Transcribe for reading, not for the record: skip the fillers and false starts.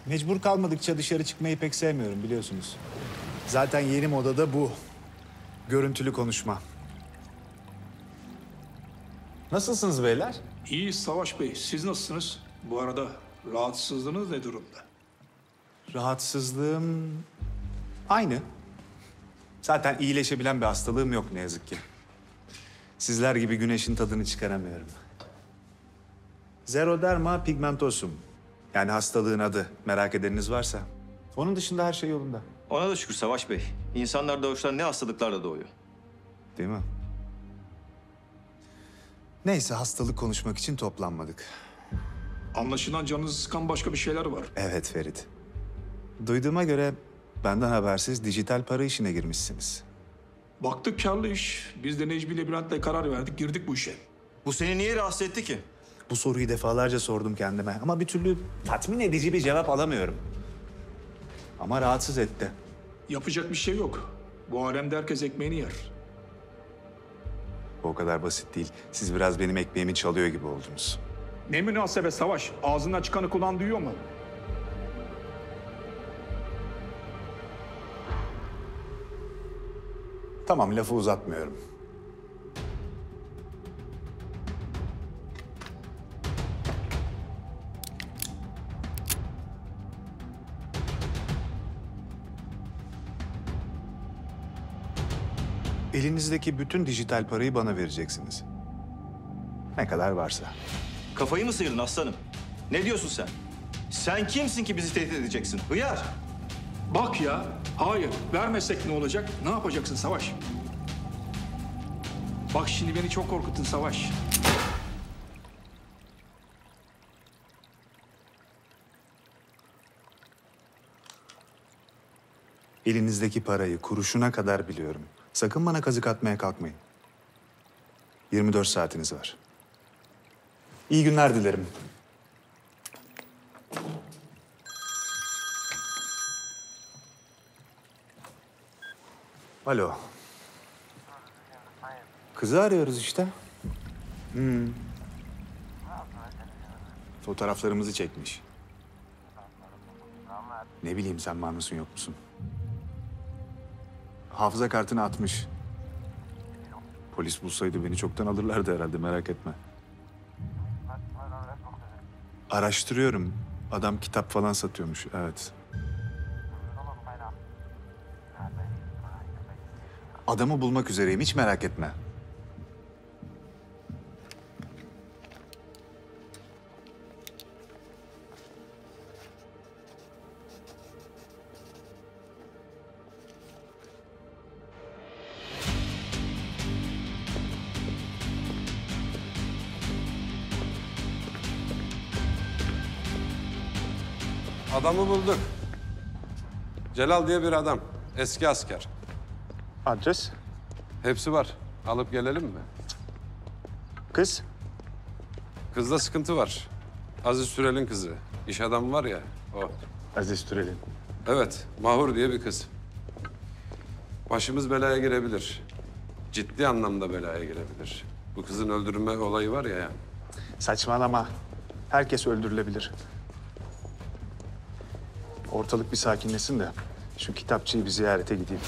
Mecbur kalmadıkça dışarı çıkmayı pek sevmiyorum biliyorsunuz. Zaten yeni moda da bu. Görüntülü konuşma. Nasılsınız beyler? İyi Savaş Bey, siz nasılsınız? Bu arada rahatsızlığınız ne durumda? Rahatsızlığım aynı. Zaten iyileşebilen bir hastalığım yok ne yazık ki. Sizler gibi güneşin tadını çıkaramıyorum. Xeroderma pigmentosum. Yani hastalığın adı. Merak edeniniz varsa. Onun dışında her şey yolunda. Ona da şükür Savaş Bey. İnsanlar doğuştan ne hastalıklarla doğuyor. Değil mi? Neyse hastalık konuşmak için toplanmadık. Anlaşılan canınızı sıkan başka bir şeyler var. Evet Ferit. Duyduğuma göre benden habersiz dijital para işine girmişsiniz. Baktık karlı iş. Biz de Necmi ile Bülent'le karar verdik, girdik bu işe. Bu seni niye rahatsız etti ki? Bu soruyu defalarca sordum kendime ama bir türlü tatmin edici bir cevap alamıyorum. Ama rahatsız etti. Yapacak bir şey yok. Bu alemde herkes ekmeğini yer. O kadar basit değil. Siz biraz benim ekmeğimi çalıyor gibi oldunuz. Ne münasebet Savaş. Ağzından çıkanı kulağın duyuyor mu? Tamam lafı uzatmıyorum. Elinizdeki bütün dijital parayı bana vereceksiniz. Ne kadar varsa. Kafayı mı sıyırdın aslanım? Ne diyorsun sen? Sen kimsin ki bizi tehdit edeceksin? Hıyar! Bak ya. Hayır. Vermesek ne olacak? Ne yapacaksın Savaş? Bak şimdi beni çok korkuttun Savaş. Elinizdeki parayı kuruşuna kadar biliyorum. Sakın bana kazık atmaya kalkmayın. 24 saatiniz var. İyi günler dilerim. Alo. Kızı arıyoruz işte. Fotoğraflarımızı çekmiş. Ne bileyim sen var mısın yok musun? Hafıza kartını atmış. Polis bulsaydı beni çoktan alırlardı herhalde merak etme. Araştırıyorum. Adam kitap falan satıyormuş evet. Adamı bulmak üzereyim hiç merak etme. Adamı bulduk. Celal diye bir adam. Eski asker. Adres? Hepsi var. Alıp gelelim mi? Kız? Kızda sıkıntı var. Aziz Sürel'in kızı. İş adamı var ya, o. Aziz Türel'in. Evet, Mahur diye bir kız. Başımız belaya girebilir. Ciddi anlamda belaya girebilir. Bu kızın öldürülme olayı var ya. Saçmalama. Herkes öldürülebilir. Ortalık bir sakinleşsin de şu kitapçıyı bir ziyarete gideyim.